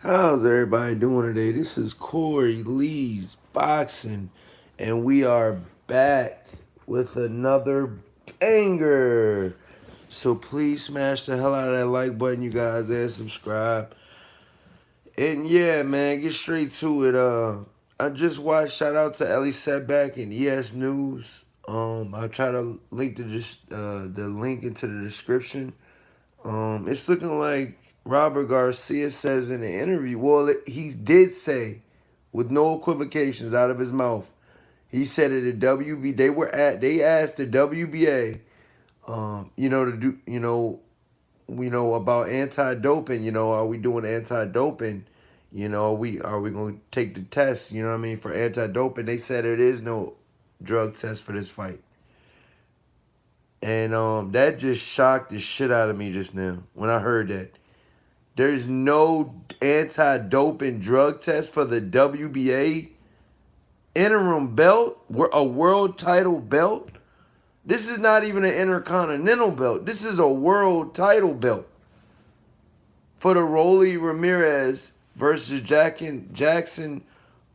How's everybody doing today? This is Corey Lee's Boxing, and we are back with another banger. So please smash the hell out of that like button, you guys, and subscribe. And yeah, man, get straight to it. I just watched. Shout out to Ellie Setback and ES News. I try to link the link into the description. It's looking like Robert Garcia says in the interview. Well, he did say, with no equivocations out of his mouth, he said at the WB they asked the WBA, to do about anti-doping. Are we doing anti-doping? Are we going to take the test? You know what I mean, for anti-doping? They said there is no drug test for this fight. And that just shocked the shit out of me just now when I heard that. There's no anti-doping drug test for the WBA interim belt, a world title belt. This is not even an intercontinental belt. This is a world title belt for the Rolly Ramirez versus Jackson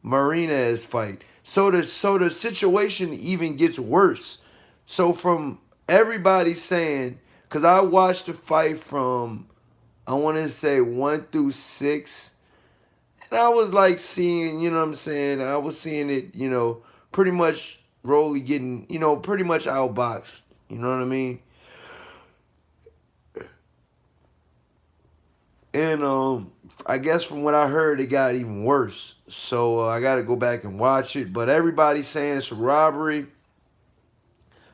Marinez fight. So the situation even gets worse. So from everybody saying, because I watched the fight from, I want to say 1 through 6. And I was like seeing, you know what I'm saying? I was seeing it, pretty much Rolly getting, pretty much outboxed. You know what I mean? And I guess from what I heard, it got even worse. So I got to go back and watch it. But everybody's saying it's a robbery.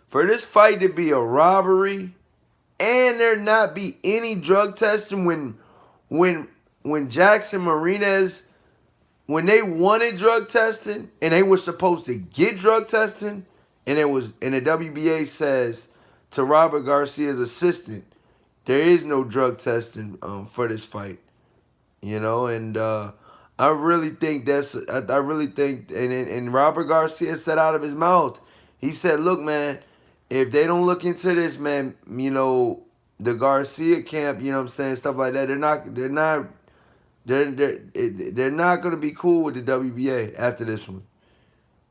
For this fight to be a robbery and there not be any drug testing when Jackson Marinez, when they wanted drug testing and they were supposed to get drug testing, and the WBA says to Robert Garcia's assistant, there is no drug testing for this fight. And I really think I really think, and Robert Garcia said out of his mouth, he said, look, man, if they don't look into this, man, the Garcia camp, you know what I'm saying, stuff like that, they're not going to be cool with the WBA after this one.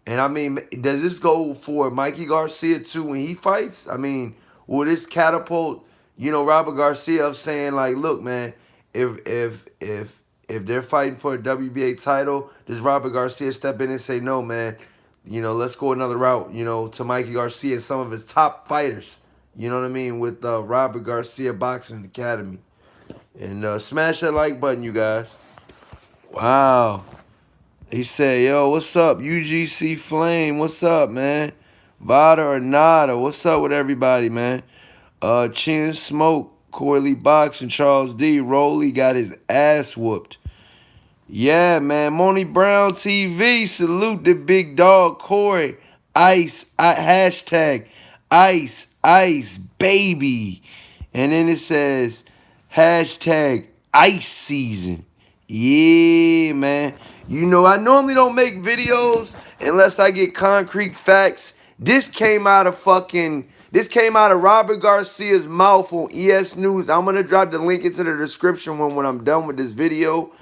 And I mean, does this go for Mikey Garcia too when he fights? I mean, will this catapult, Robert Garcia of saying like, look, man, if they're fighting for a WBA title, does Robert Garcia step in and say, no, man, let's go another route, to Mikey Garcia and some of his top fighters, you know what I mean, with Robert Garcia Boxing Academy. And smash that like button, you guys. Wow. He said, yo, what's up? UGC Flame, what's up, man? Vada or Nada, what's up with everybody, man? Chin Smoke, Coily Box, and Charles D. Rolly got his ass whooped. Yeah, man. Moni Brown TV, salute the big dog, Corey. Hashtag ice, baby. And then it says, hashtag ice season. Yeah, man. I normally don't make videos unless I get concrete facts. This came out of Robert Garcia's mouth on ES News. I'm going to drop the link into the description when I'm done with this video.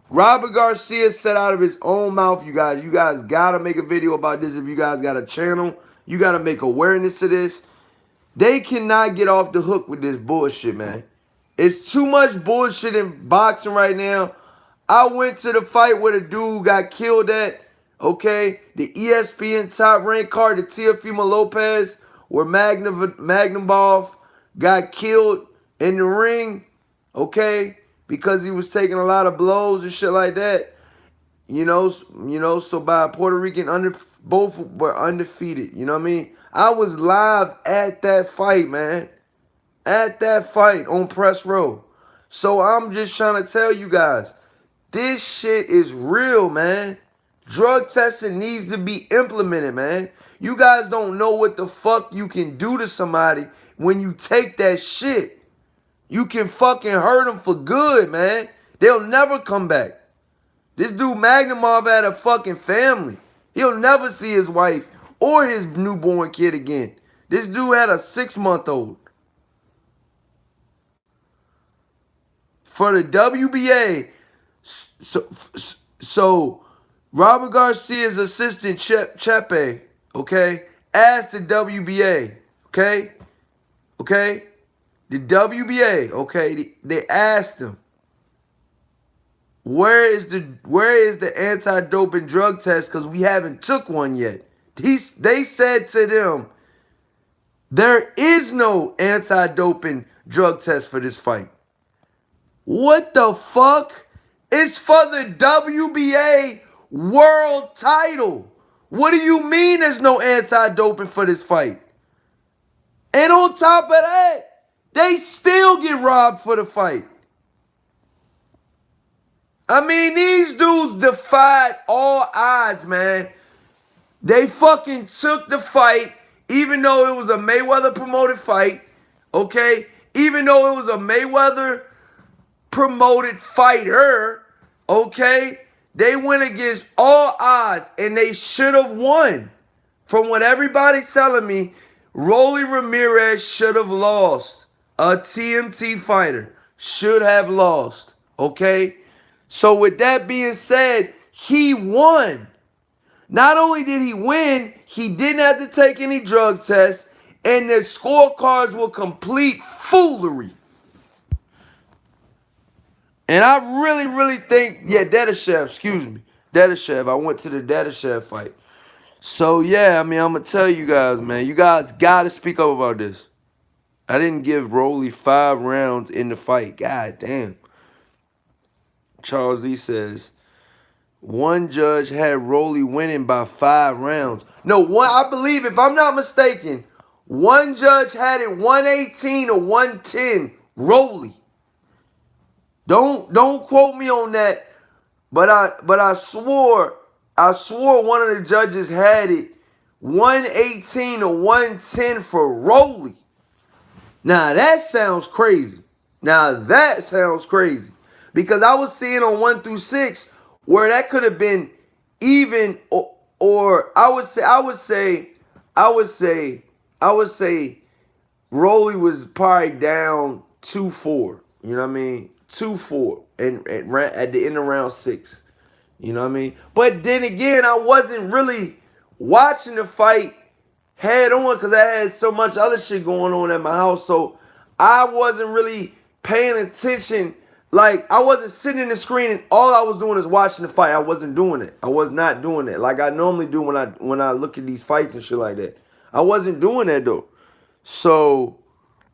Robert Garcia said out of his own mouth, you guys got to make a video about this if you guys got a channel. You got to make awareness to this. They cannot get off the hook with this bullshit, man. It's too much bullshit in boxing right now. I went to the fight where the dude got killed at, okay? The ESPN top rank card, the Teofimo Lopez, where Magnumov got killed in the ring, okay? Because he was taking a lot of blows and shit like that. So by Puerto Rican, both were undefeated. You know what I mean? I was live at that fight, man. At that fight on Press Row. So I'm just trying to tell you guys, this shit is real, man. Drug testing needs to be implemented, man. You guys don't know what the fuck you can do to somebody when you take that shit. You can fucking hurt them for good, man. They'll never come back. This dude Magnumov had a fucking family. He'll never see his wife or his newborn kid again. This dude had a 6-month-old. For the WBA, So, so Robert Garcia's assistant, Chepe, okay, asked the WBA, okay, the WBA, okay, they asked him, where is the anti-doping drug test? Because we haven't took one yet. They said to them, there is no anti-doping drug test for this fight. What the fuck? It's for the WBA world title. What do you mean there's no anti-doping for this fight? And on top of that, they still get robbed for the fight. I mean, these dudes defied all odds, man. They fucking took the fight, even though it was a Mayweather promoted fight, okay? Even though it was a Mayweather promoted fighter, okay? They went against all odds, and they should have won. From what everybody's telling me, Rolly Ramirez should have lost. A TMT fighter should have lost, okay? So with that being said, he won. Not only did he win, he didn't have to take any drug tests, and the scorecards were complete foolery. And I really, really think, yeah, Dedashev, excuse me. Dedashev, I went to the Dedashev fight. So, yeah, I mean, I'm going to tell you guys, man. You guys got to speak up about this. I didn't give Rolly 5 rounds in the fight. God damn. Charles E says, one judge had Rolly winning by 5 rounds. No, I believe, if I'm not mistaken, one judge had it 118 or 110, Rolly. Don't quote me on that, but I swore one of the judges had it 118 or 110 for Rolly. Now that sounds crazy. Because I was seeing on 1 through 6 where that could have been even, or I would say Rolly was probably down 2-4. You know what I mean? 2-4 and at the end of round 6. You know what I mean? But then again, I wasn't really watching the fight head on because I had so much other shit going on at my house. So I wasn't really paying attention. Like, I wasn't sitting in the screen and all I was doing is watching the fight. I wasn't doing it. I was not doing it like I normally do when I look at these fights and shit like that. I wasn't doing that though. So,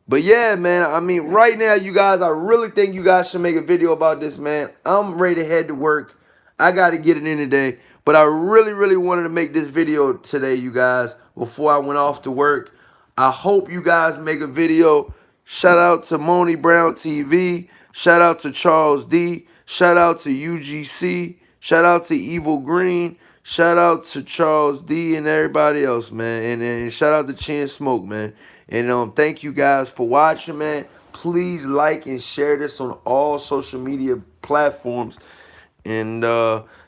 but yeah, man, I mean, right now, you guys, I really think you guys should make a video about this, man. I'm ready to head to work. I got to get it in today. But I really, really wanted to make this video today, you guys, before I went off to work. I hope you guys make a video. Shout out to Moni Brown TV. Shout out to Charles D. Shout out to UGC. Shout out to Evil Green. Shout out to Charles D and everybody else, man. And shout out to Chin Smoke, man. And thank you guys for watching, man. Please like and share this on all social media platforms. And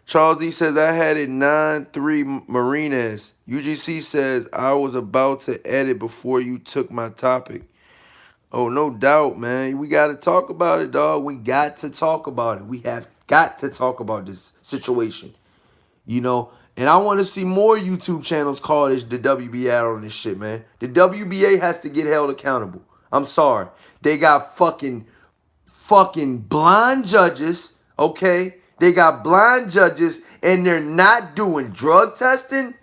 Charles D says, I had it 9-3 Marinez. UGC says, I was about to edit before you took my topic. Oh, no doubt, man. We got to talk about it, dog. We got to talk about it. We have got to talk about this situation. You know, and I want to see more YouTube channels call this the WBA on this shit, man. The WBA has to get held accountable. I'm sorry. They got fucking blind judges, okay? They got blind judges, and they're not doing drug testing.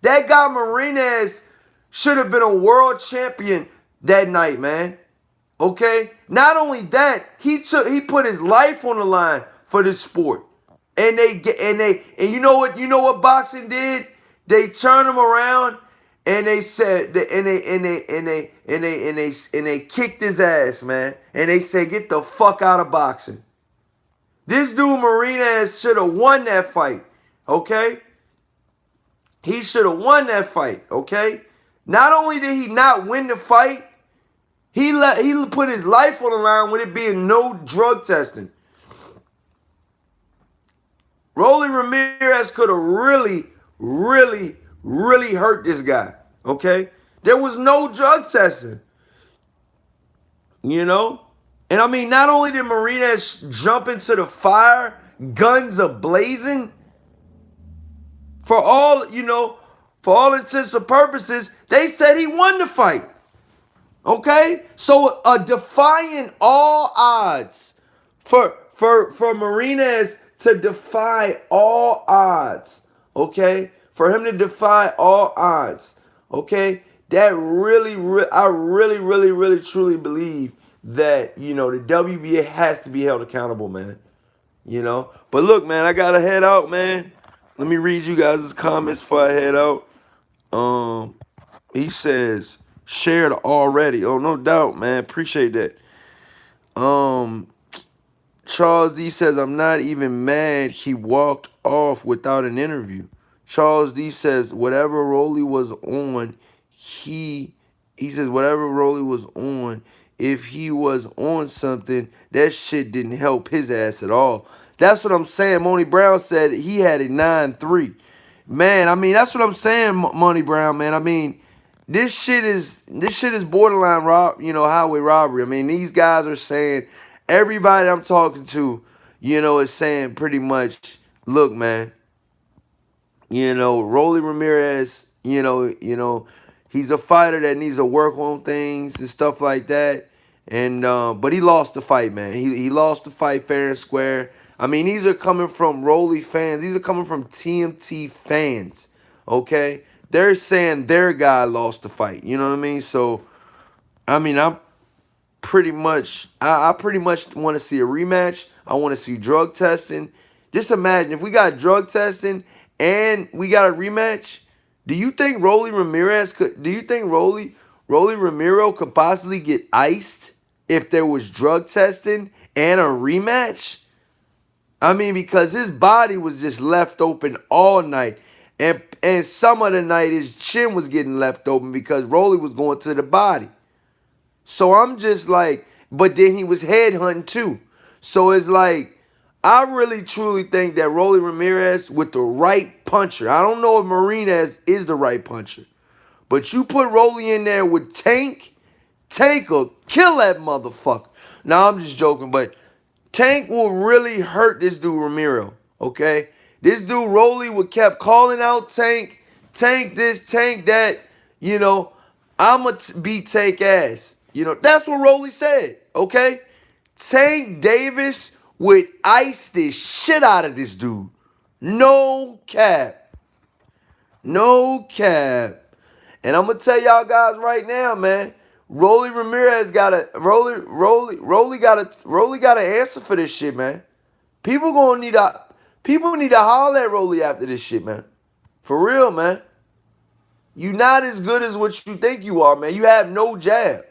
That guy Marinez should have been a world champion that night, man. Okay? Not only that, he put his life on the line for this sport. And you know what boxing did? They turned him around and they said and they kicked his ass, man. And they said, get the fuck out of boxing. This dude Marinez should have won that fight. Okay? He should have won that fight, okay? Not only did he not win the fight, he put his life on the line with it being no drug testing. Rolly Ramirez could have really, really, really hurt this guy, okay? There was no drug testing, you know? And I mean, not only did Marinez jump into the fire guns a blazing. For all, for all intents and purposes, they said he won the fight. Okay? So defying all odds for Marinez to defy all odds. Okay? For him to defy all odds. Okay? That I really, truly believe that, the WBA has to be held accountable, man. But look, man, I gotta head out, man. Let me read you guys' comments before I head out. He says, shared already. Oh, no doubt, man. Appreciate that. Charles D says, I'm not even mad he walked off without an interview. Charles D says, whatever Rolly was on, he says, whatever Rolly was on, if he was on something, that shit didn't help his ass at all. That's what I'm saying. Money Brown said he had a 9-3. Man, I mean, that's what I'm saying, Money Brown, man. I mean, this shit is borderline highway robbery. I mean, these guys are saying, everybody I'm talking to, is saying pretty much, look, man, Rolly Ramirez, he's a fighter that needs to work on things and stuff like that. And but he lost the fight, man. He lost the fight fair and square. I mean, these are coming from Rolly fans. These are coming from TMT fans. Okay? They're saying their guy lost the fight. You know what I mean? So, I mean, I pretty much want to see a rematch. I want to see drug testing. Just imagine if we got drug testing and we got a rematch. Do you think Rolly Romero could possibly get iced if there was drug testing and a rematch? I mean, because his body was just left open all night. And some of the night his chin was getting left open because Rolly was going to the body. So I'm just like, but then he was headhunting too. So it's like, I really truly think that Rolly Ramirez with the right puncher. I don't know if Marinez is the right puncher. But you put Rolly in there with Tank will kill that motherfucker. Now, I'm just joking, but Tank will really hurt this dude Romero, okay? This dude Rolly would kept calling out Tank this, Tank that, I'ma beat Tank ass. That's what Rolly said, okay? Tank Davis would ice this shit out of this dude. No cap. No cap. And I'm gonna tell y'all guys right now, man. Rolly Ramirez gotta answer for this shit, man. People need to holler at Rolly after this shit, man. For real, man. You not as good as what you think you are, man. You have no jab.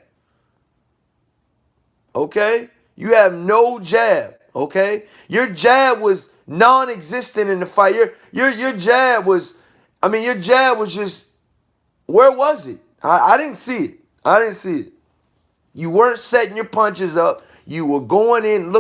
Okay? You have no jab. Okay? Your jab was non-existent in the fight. Your jab was just, where was it? I didn't see it. I didn't see it. You weren't setting your punches up. You were going in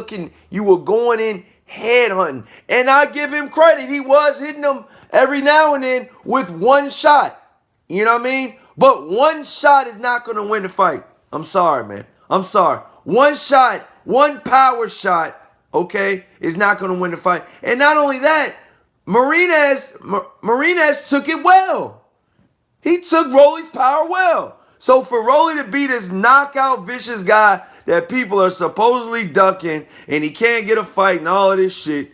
head hunting. And I give him credit. He was hitting them every now and then with one shot. You know what I mean? But one shot is not going to win the fight. I'm sorry, man. I'm sorry. One shot, one power shot, okay, is not going to win the fight. And not only that, Marinez took it well. He took Rolly's power well. So for Rolly to be this knockout vicious guy that people are supposedly ducking and he can't get a fight and all of this shit,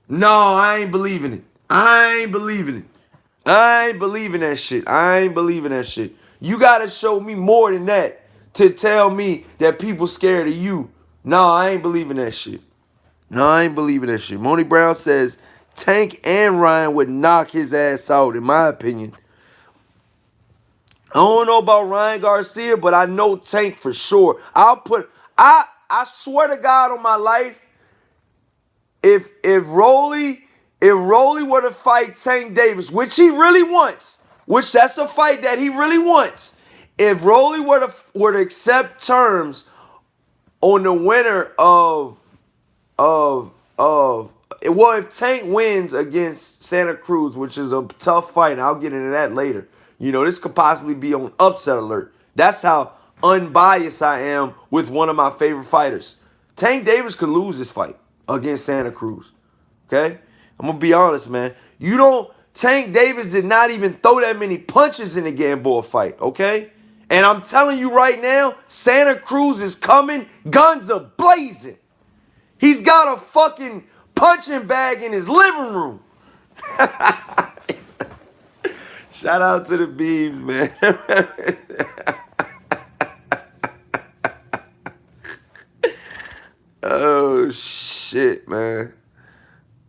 no, I ain't believing it. I ain't believing that shit. You got to show me more than that to tell me that people scared of you. No, I ain't believing that shit. Money Brown says Tank and Ryan would knock his ass out, in my opinion. I don't know about Ryan Garcia, but I know Tank for sure. I swear to God on my life, if Rolly were to fight Tank Davis, which he really wants, which that's a fight that he really wants. If Rolly were to accept terms on the winner if Tank wins against Santa Cruz, which is a tough fight, and I'll get into that later. This could possibly be on upset alert. That's how unbiased I am with one of my favorite fighters. Tank Davis could lose this fight against Santa Cruz. Okay? I'm going to be honest, man. You don't, Tank Davis did not even throw that many punches in the Gamboa fight, okay? And I'm telling you right now, Santa Cruz is coming, guns are blazing. He's got a fucking punching bag in his living room. Shout out to the Beebs, man. Oh, shit, man.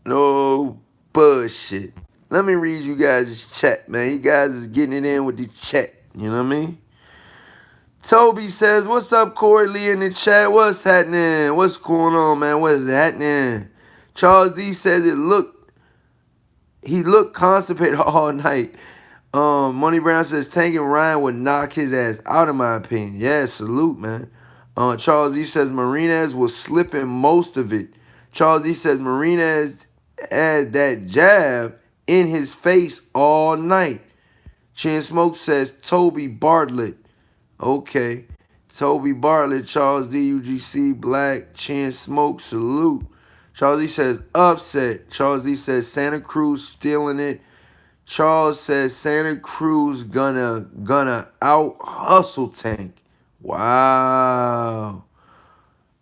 No bullshit. Let me read you guys' chat, man. You guys is getting it in with the chat. You know what I mean? Toby says, what's up, Corey Lee in the chat? What's happening? What's going on, man? What is happening? Charles D says he looked constipated all night. Money Brown says Tank and Ryan would knock his ass out, in my opinion. Yeah, salute, man. Charles D says Marinez was slipping most of it. Charles D says Marinez had that jab in his face all night. Chin Smoke says Toby Bartlett. Okay. Toby Bartlett, Charles D, UGC, Black, Chin Smoke, salute. Charles D says upset. Charles D says Santa Cruz stealing it. Charles says Santa Cruz gonna out hustle Tank. Wow.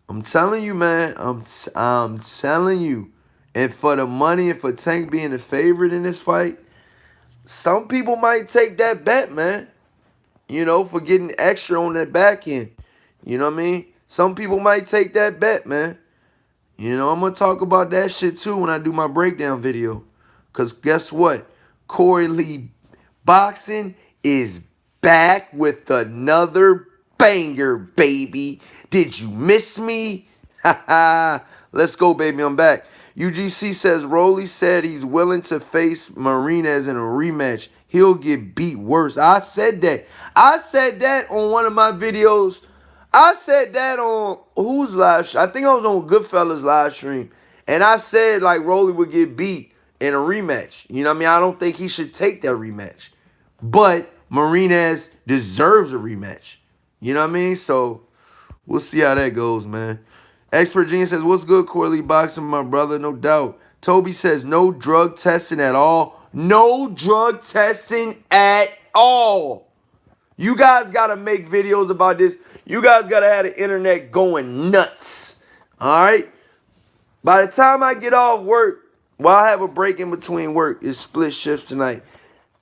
I'm telling you, man. I'm telling you. And for the money and for Tank being the favorite in this fight, some people might take that bet, man. You know, for getting extra on that back end. You know what I mean? Some people might take that bet, man. You know, I'm going to talk about that shit too when I do my breakdown video. Because guess what? Corey Lee Boxing is back with another banger, baby. Did you miss me? Ha Let's go, baby. I'm back. UGC says Rolly said he's willing to face Marinez in a rematch. He'll get beat worse. I said that. I said that on one of my videos. I said that on whose live stream? I think I was on Goodfellas live stream. And I said like Rolly would get beat in a rematch. You know what I mean? I don't think he should take that rematch. But Marinez deserves a rematch. You know what I mean? So we'll see how that goes, man. Expert Genius says, what's good, Corey Lee Boxing, my brother? No doubt. Toby says, no drug testing at all. No drug testing at all. You guys got to make videos about this. You guys got to have the internet going nuts. All right? By the time I get off work, well, I have a break in between work. It's split shifts tonight.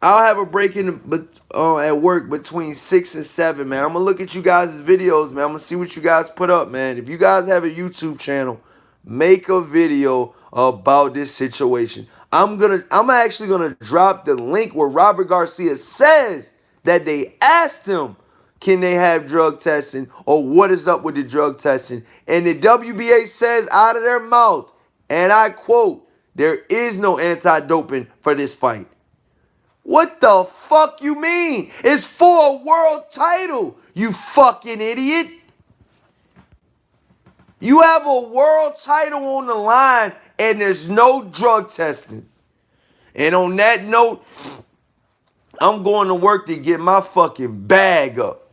I'll have a break at work between 6 and 7, man. I'm going to look at you guys' videos, man. I'm going to see what you guys put up, man. If you guys have a YouTube channel, make a video about this situation. I'm actually going to drop the link where Robert Garcia says that they asked him, can they have drug testing or what is up with the drug testing? And the WBA says out of their mouth, and I quote, there is no anti-doping for this fight. What the fuck you mean? It's for a world title, you fucking idiot. You have a world title on the line and there's no drug testing. And on that note, I'm going to work to get my fucking bag up.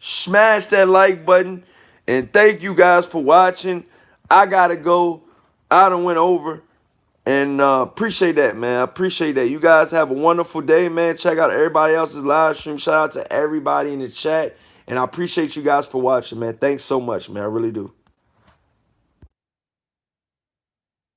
Smash that like button. And thank you guys for watching. I got to go. I done went over. And appreciate that, man. I appreciate that. You guys have a wonderful day, man. Check out everybody else's live stream. Shout out to everybody in the chat. And I appreciate you guys for watching, man. Thanks so much, man. I really do.